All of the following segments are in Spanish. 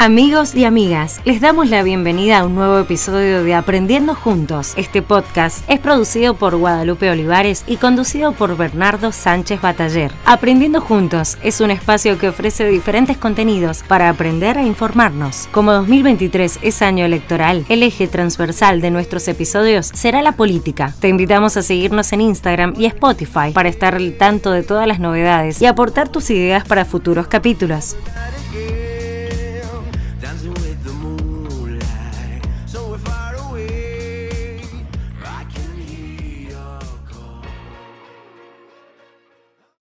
Amigos y amigas, les damos la bienvenida a un nuevo episodio de Aprendiendo Juntos. Este podcast es producido por Guadalupe Olivares y conducido por Bernardo Sánchez Bataller. Aprendiendo Juntos es un espacio que ofrece diferentes contenidos para aprender e informarnos. Como 2023 es año electoral, el eje transversal de nuestros episodios será la política. Te invitamos a seguirnos en Instagram y Spotify para estar al tanto de todas las novedades y aportar tus ideas para futuros capítulos.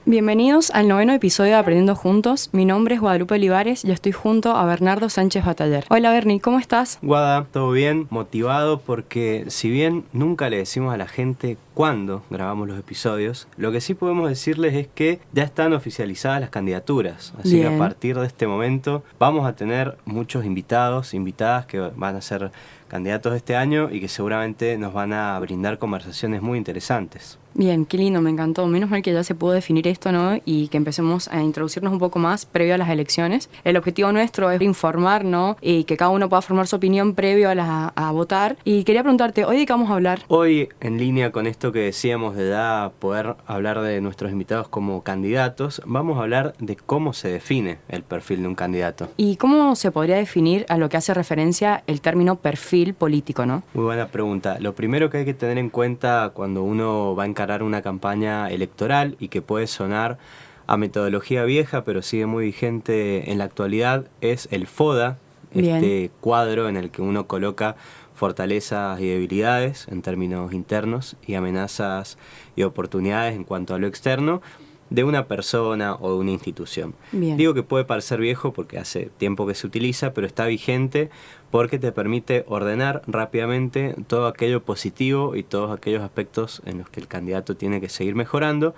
Bienvenidos al 9º episodio de Aprendiendo Juntos. Mi nombre es Guadalupe Olivares y estoy junto a Bernardo Sánchez Bataller. Hola Berni, ¿cómo estás? Guada, todo bien, motivado porque si bien nunca le decimos a la gente cuándo grabamos los episodios, lo que sí podemos decirles es que ya están oficializadas las candidaturas. Así Bien. que a partir de este momento vamos a tener muchos invitados, invitadas que van a ser candidatos este año y que seguramente nos van a brindar conversaciones muy interesantes. Bien, qué lindo, me encantó. Menos mal que ya se pudo definir esto, ¿no? Y que empecemos a introducirnos un poco más previo a las elecciones. El objetivo nuestro es informar, ¿no? Y que cada uno pueda formar su opinión previo a votar. Y quería preguntarte, ¿hoy de qué vamos a hablar? Hoy, en línea con esto que decíamos de ya poder hablar de nuestros invitados como candidatos, vamos a hablar de cómo se define el perfil de un candidato. ¿Y cómo se podría definir a lo que hace referencia el término perfil político, ¿no? Muy buena pregunta. Lo primero que hay que tener en cuenta cuando uno va a encarar una campaña electoral y que puede sonar a metodología vieja pero sigue muy vigente en la actualidad es el FODA, Bien. este cuadro en el que uno coloca fortalezas y debilidades en términos internos y amenazas y oportunidades en cuanto a lo externo de una persona o de una institución. Bien. Digo que puede parecer viejo porque hace tiempo que se utiliza, pero está vigente porque te permite ordenar rápidamente todo aquello positivo y todos aquellos aspectos en los que el candidato tiene que seguir mejorando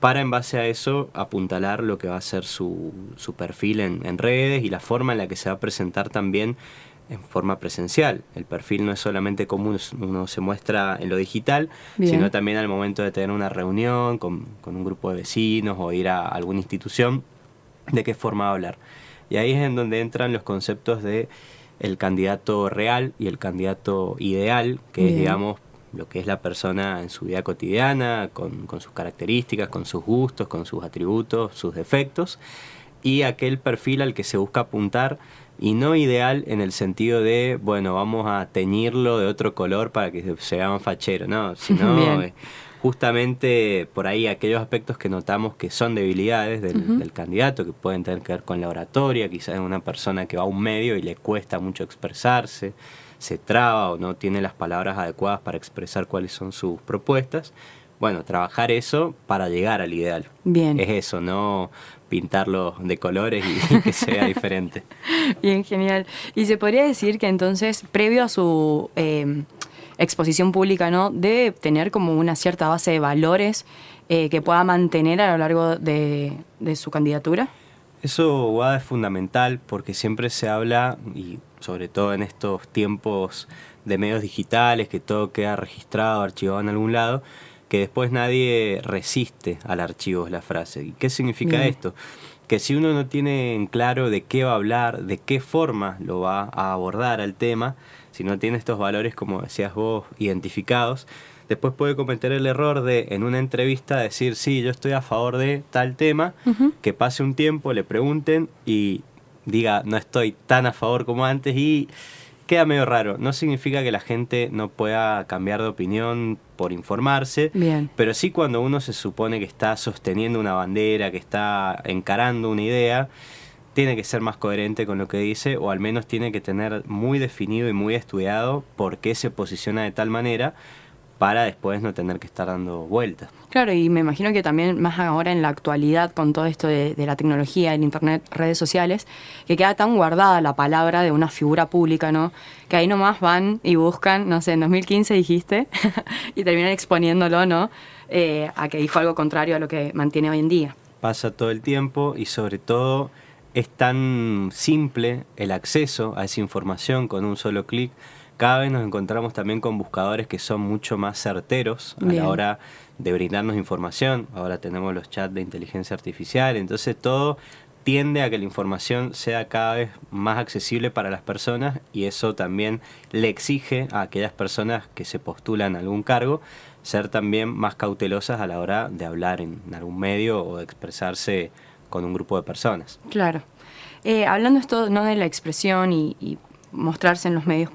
para en base a eso apuntalar lo que va a ser su perfil en redes y la forma en la que se va a presentar también en forma presencial. El perfil no es solamente como uno se muestra en lo digital, Bien. sino también al momento de tener una reunión con un grupo de vecinos o ir a alguna institución, de qué forma hablar. Y ahí es en donde entran los conceptos de el candidato real y el candidato ideal, que Bien. es, digamos, lo que es la persona en su vida cotidiana, con sus características, con sus gustos, con sus atributos, sus defectos, y aquel perfil al que se busca apuntar, y no ideal en el sentido de, bueno, vamos a teñirlo de otro color para que se vea más fachero, no, sino Bien. justamente por ahí aquellos aspectos que notamos que son debilidades del candidato, que pueden tener que ver con la oratoria, quizás es una persona que va a un medio y le cuesta mucho expresarse, se traba o no tiene las palabras adecuadas para expresar cuáles son sus propuestas. Bueno, trabajar eso para llegar al ideal. Bien. Es eso, no pintarlo de colores y que sea diferente. Bien, genial. Y se podría decir que entonces, previo a su exposición pública, ¿no? Debe tener como una cierta base de valores que pueda mantener a lo largo de su candidatura. Eso, Guada, es fundamental porque siempre se habla, y sobre todo en estos tiempos de medios digitales, que todo queda registrado, archivado en algún lado, que después nadie resiste al archivo, es la frase. ¿Y qué significa Bien. esto? Que si uno no tiene en claro de qué va a hablar, de qué forma lo va a abordar al tema, si no tiene estos valores, como decías vos, identificados, después puede cometer el error de, en una entrevista, decir, sí, yo estoy a favor de tal tema, que pase un tiempo, le pregunten y diga, no estoy tan a favor como antes, y queda medio raro. No significa que la gente no pueda cambiar de opinión por informarse, Bien. pero sí cuando uno se supone que está sosteniendo una bandera, que está encarando una idea, tiene que ser más coherente con lo que dice, o al menos tiene que tener muy definido y muy estudiado por qué se posiciona de tal manera, para después no tener que estar dando vueltas. Claro, y me imagino que también más ahora en la actualidad con todo esto de la tecnología, el internet, redes sociales, que queda tan guardada la palabra de una figura pública, ¿no? Que ahí nomás van y buscan, no sé, en 2015 dijiste, y terminan exponiéndolo, ¿no? A que dijo algo contrario a lo que mantiene hoy en día. Pasa todo el tiempo y sobre todo es tan simple el acceso a esa información con un solo clic. Cada vez nos encontramos también con buscadores que son mucho más certeros a Bien. la hora de brindarnos información. Ahora tenemos los chats de inteligencia artificial, entonces todo tiende a que la información sea cada vez más accesible para las personas, y eso también le exige a aquellas personas que se postulan a algún cargo ser también más cautelosas a la hora de hablar en algún medio o de expresarse con un grupo de personas. Claro. Hablando esto, ¿no?, de la expresión y mostrarse en los medios,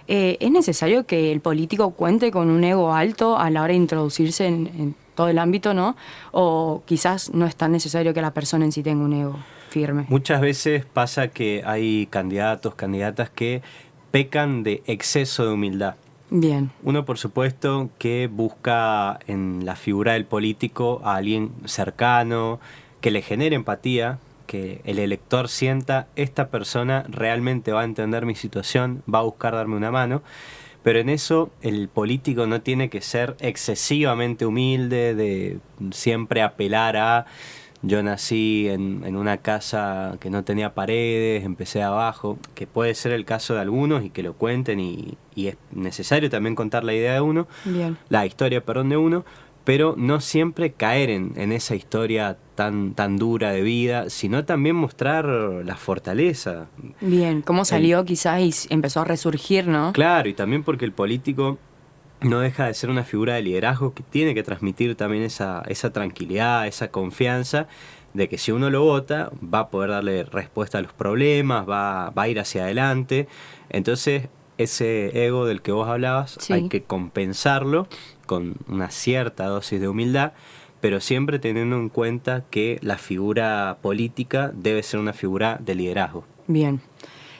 ¿es necesario que el político cuente con un ego alto a la hora de introducirse en todo el ámbito, ¿no? O quizás no es tan necesario que la persona en sí tenga un ego firme. Muchas veces pasa que hay candidatos, candidatas que pecan de exceso de humildad. Bien. Uno, por supuesto, que busca en la figura del político a alguien cercano, que le genere empatía, que el elector sienta, esta persona realmente va a entender mi situación, va a buscar darme una mano. Pero en eso el político no tiene que ser excesivamente humilde, de siempre apelar a: yo nací en una casa que no tenía paredes, empecé abajo, que puede ser el caso de algunos y que lo cuenten, y es necesario también contar la idea de uno, Bien. la historia, perdón, de uno, pero no siempre caer en esa historia tan dura de vida, sino también mostrar la fortaleza. Bien, cómo salió quizás y empezó a resurgir, ¿no? Claro, y también porque el político no deja de ser una figura de liderazgo que tiene que transmitir también esa tranquilidad, esa confianza de que si uno lo vota va a poder darle respuesta a los problemas, va a ir hacia adelante. Entonces ese ego del que vos hablabas, Sí, hay que compensarlo con una cierta dosis de humildad, pero siempre teniendo en cuenta que la figura política debe ser una figura de liderazgo. bien.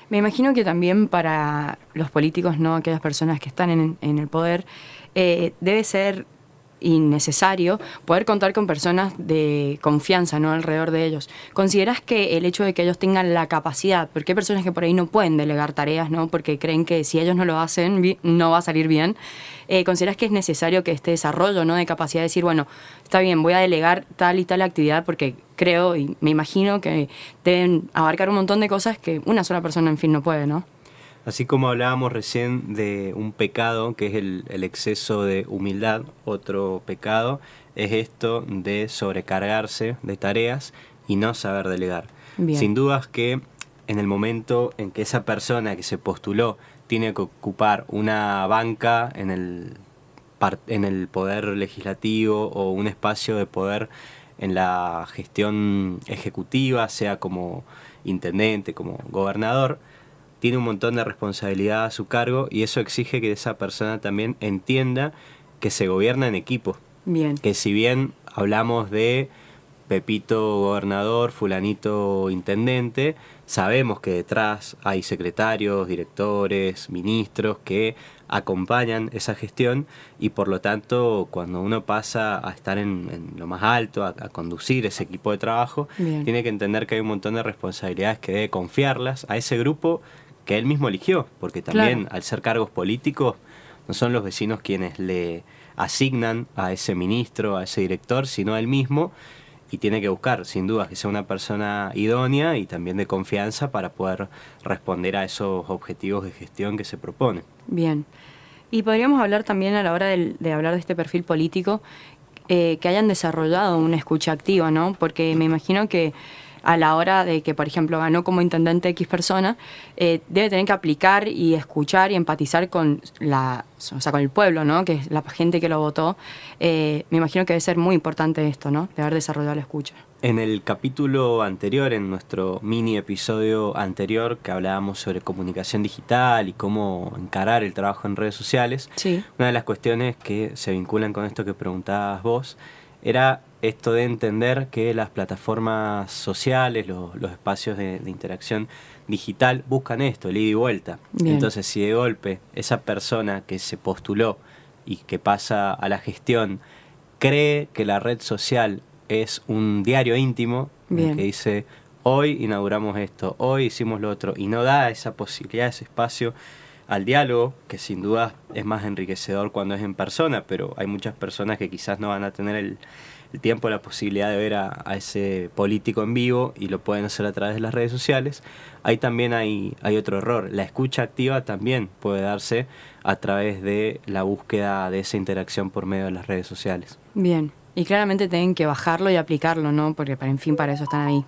Me imagino que también para los políticos, ¿no?, aquellas personas que están en el poder, debe ser innecesario poder contar con personas de confianza, ¿no?, alrededor de ellos. ¿Consideras que el hecho de que ellos tengan la capacidad, porque hay personas que por ahí no pueden delegar tareas, ¿no?, porque creen que si ellos no lo hacen no va a salir bien? ¿Consideras que es necesario que este desarrollo, ¿no?, de capacidad de decir, bueno, está bien, voy a delegar tal y tal actividad porque creo y me imagino que deben abarcar un montón de cosas que una sola persona, en fin, no puede, ¿no? Así como hablábamos recién de un pecado que es el exceso de humildad, otro pecado es esto de sobrecargarse de tareas y no saber delegar. Bien. Sin dudas que en el momento en que esa persona que se postuló tiene que ocupar una banca en el poder legislativo o un espacio de poder en la gestión ejecutiva, sea como intendente, como gobernador, tiene un montón de responsabilidad a su cargo, y eso exige que esa persona también entienda que se gobierna en equipo. Bien. Que si bien hablamos de Pepito gobernador, fulanito intendente, sabemos que detrás hay secretarios, directores, ministros que acompañan esa gestión, y por lo tanto cuando uno pasa a estar en lo más alto, a conducir ese equipo de trabajo, Bien. tiene que entender que hay un montón de responsabilidades que debe confiarlas a ese grupo que él mismo eligió, porque también Claro. al ser cargos políticos no son los vecinos quienes le asignan a ese ministro, a ese director, sino él mismo, y tiene que buscar, sin duda, que sea una persona idónea y también de confianza para poder responder a esos objetivos de gestión que se propone. Bien. Y podríamos hablar también a la hora de hablar de este perfil político, que hayan desarrollado una escucha activa, ¿no? Porque me imagino que a la hora de que, por ejemplo, ganó como intendente X persona, debe tener que aplicar y escuchar y empatizar con con el pueblo, ¿no?, que es la gente que lo votó. Me imagino que debe ser muy importante esto, ¿no?, de haber desarrollado la escucha. En el capítulo anterior, en nuestro mini episodio anterior, que hablábamos sobre comunicación digital y cómo encarar el trabajo en redes sociales, Sí. una de las cuestiones que se vinculan con esto que preguntabas vos era esto de entender que las plataformas sociales, los espacios de interacción digital buscan esto, el ida y vuelta. Bien. Entonces, si de golpe esa persona que se postuló y que pasa a la gestión cree que la red social es un diario íntimo, en el Bien. que dice: hoy inauguramos esto, hoy hicimos lo otro, y no da esa posibilidad, ese espacio al diálogo, que sin duda es más enriquecedor cuando es en persona, pero hay muchas personas que quizás no van a tener el tiempo, la posibilidad de ver a ese político en vivo, y lo pueden hacer a través de las redes sociales. Ahí también hay otro error. La escucha activa también puede darse a través de la búsqueda de esa interacción por medio de las redes sociales. Bien. Y claramente tienen que bajarlo y aplicarlo, ¿no?, porque, en fin, para eso están ahí.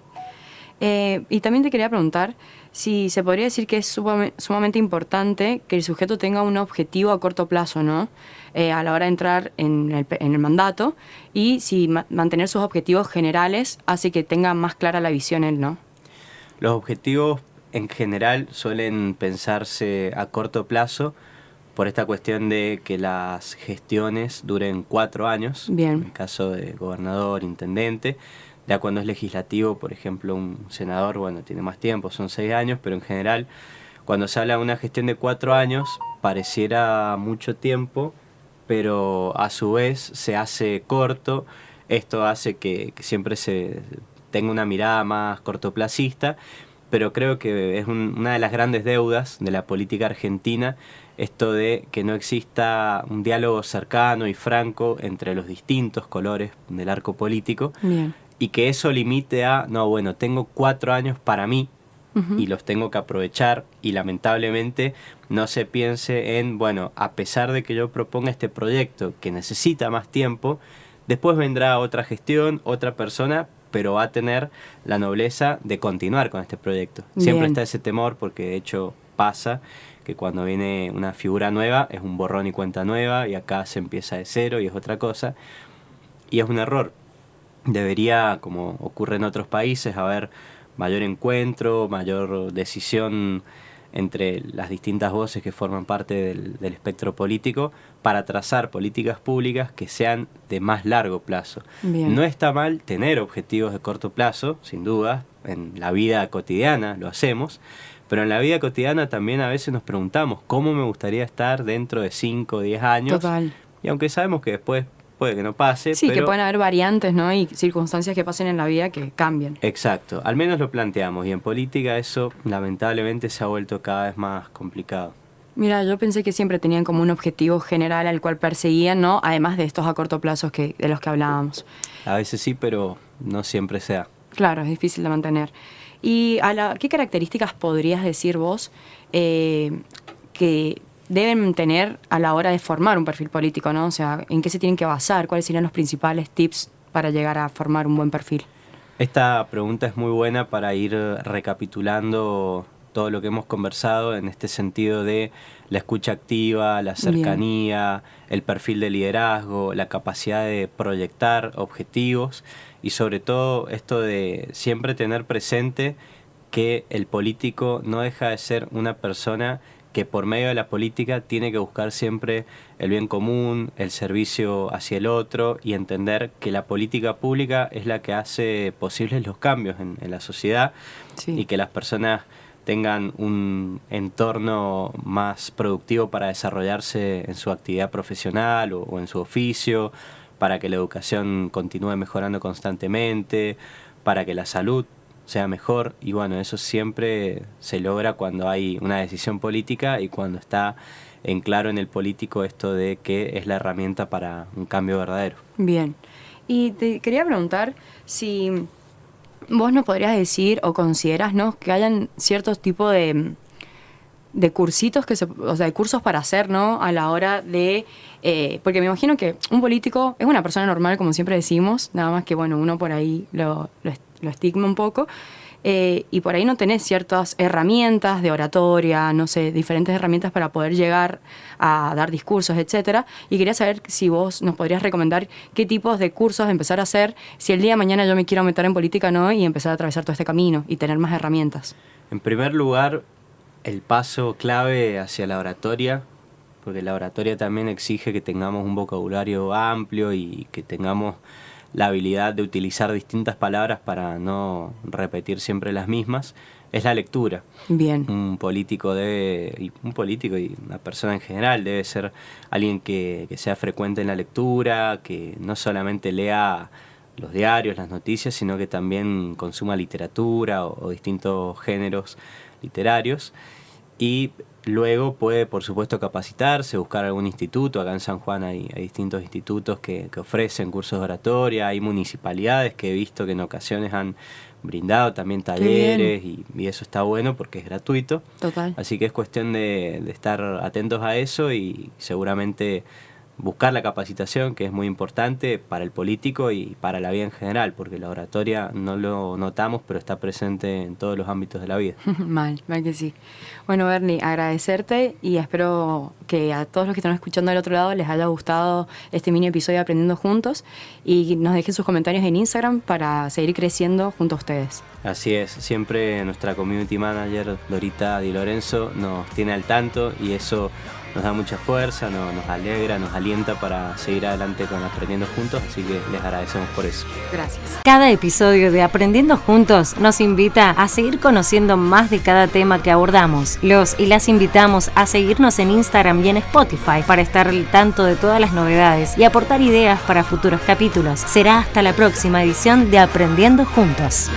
Y también te quería preguntar si se podría decir que es sumamente importante que el sujeto tenga un objetivo a corto plazo, ¿no? A la hora de entrar en el mandato, y si mantener sus objetivos generales hace que tenga más clara la visión él, ¿no? Los objetivos en general suelen pensarse a corto plazo por esta cuestión de que las gestiones duren 4 años, Bien. en el caso de gobernador, intendente. Ya cuando es legislativo, por ejemplo, un senador, bueno, tiene más tiempo, son 6 años, pero en general, cuando se habla de una gestión de 4 años, pareciera mucho tiempo, pero a su vez se hace corto. Esto hace que siempre se tenga una mirada más cortoplacista, pero creo que es una de las grandes deudas de la política argentina, esto de que no exista un diálogo cercano y franco entre los distintos colores del arco político. Bien. Y que eso limite a, no, bueno, tengo 4 años para mí y los tengo que aprovechar, y lamentablemente no se piense en, bueno, a pesar de que yo proponga este proyecto que necesita más tiempo, después vendrá otra gestión, otra persona, pero va a tener la nobleza de continuar con este proyecto. Siempre Bien. está ese temor, porque de hecho pasa que cuando viene una figura nueva es un borrón y cuenta nueva, y acá se empieza de cero y es otra cosa, y es un error. Debería, como ocurre en otros países, haber mayor encuentro, mayor decisión entre las distintas voces que forman parte del espectro político, para trazar políticas públicas que sean de más largo plazo. Bien. No está mal tener objetivos de corto plazo, sin duda, en la vida cotidiana lo hacemos, pero en la vida cotidiana también a veces nos preguntamos cómo me gustaría estar dentro de 5 o 10 años. Total. Y aunque sabemos que después puede que no pase, Sí, pero que pueden haber variantes, ¿no? Y circunstancias que pasen en la vida que cambien. exacto, al menos lo planteamos, y en política eso lamentablemente se ha vuelto cada vez más complicado. Mira, yo pensé que siempre tenían como un objetivo general al cual perseguían, ¿no? Además de estos a corto plazo de los que hablábamos. A veces sí, pero no siempre se da. Claro, es difícil de mantener. ¿Y qué características podrías decir vos que deben tener a la hora de formar un perfil político, ¿no? O sea, ¿en qué se tienen que basar? ¿Cuáles serían los principales tips para llegar a formar un buen perfil? Esta pregunta es muy buena para ir recapitulando todo lo que hemos conversado en este sentido de la escucha activa, la cercanía, el perfil de liderazgo, la capacidad de proyectar objetivos, y sobre todo esto de siempre tener presente que el político no deja de ser una persona que por medio de la política tiene que buscar siempre el bien común, el servicio hacia el otro, y entender que la política pública es la que hace posibles los cambios en la sociedad. Sí. Y que las personas tengan un entorno más productivo para desarrollarse en su actividad profesional o en su oficio, para que la educación continúe mejorando constantemente, para que la salud sea mejor. Y bueno, eso siempre se logra cuando hay una decisión política y cuando está en claro en el político esto de que es la herramienta para un cambio verdadero. Bien. Y te quería preguntar si vos nos podrías decir o consideras, ¿no?, que hayan ciertos tipos de cursitos, o sea, de cursos para hacer, ¿no?, a la hora de... porque me imagino que un político es una persona normal, como siempre decimos, nada más que, bueno, uno por ahí lo estigma un poco, y por ahí no tenés ciertas herramientas de oratoria, no sé, diferentes herramientas para poder llegar a dar discursos, etcétera. Y quería saber si vos nos podrías recomendar qué tipos de cursos empezar a hacer si el día de mañana yo me quiero meter en política, ¿no?, y empezar a atravesar todo este camino y tener más herramientas. En primer lugar, el paso clave hacia la oratoria, porque la oratoria también exige que tengamos un vocabulario amplio y que tengamos la habilidad de utilizar distintas palabras para no repetir siempre las mismas, es la lectura. Bien. Un político y una persona en general debe ser alguien que sea frecuente en la lectura, que no solamente lea los diarios, las noticias, sino que también consuma literatura o distintos géneros literarios. Y luego puede, por supuesto, capacitarse, buscar algún instituto. Acá en San Juan hay distintos institutos que ofrecen cursos de oratoria. Hay municipalidades que he visto que en ocasiones han brindado también talleres, y eso está bueno porque es gratuito. Total. Así que es cuestión de estar atentos a eso, y seguramente buscar la capacitación, que es muy importante para el político y para la vida en general, porque la oratoria no lo notamos, pero está presente en todos los ámbitos de la vida. Mal que sí. Bueno, Bernie, agradecerte y espero que a todos los que están escuchando del otro lado les haya gustado este mini episodio de Aprendiendo Juntos y nos dejen sus comentarios en Instagram para seguir creciendo junto a ustedes. Así es, siempre nuestra community manager, Dorita Di Lorenzo, nos tiene al tanto y eso nos da mucha fuerza, nos alegra, nos alienta para seguir adelante con Aprendiendo Juntos, así que les agradecemos por eso. Gracias. Cada episodio de Aprendiendo Juntos nos invita a seguir conociendo más de cada tema que abordamos. Los y las invitamos a seguirnos en Instagram y en Spotify para estar al tanto de todas las novedades y aportar ideas para futuros capítulos. Será hasta la próxima edición de Aprendiendo Juntos.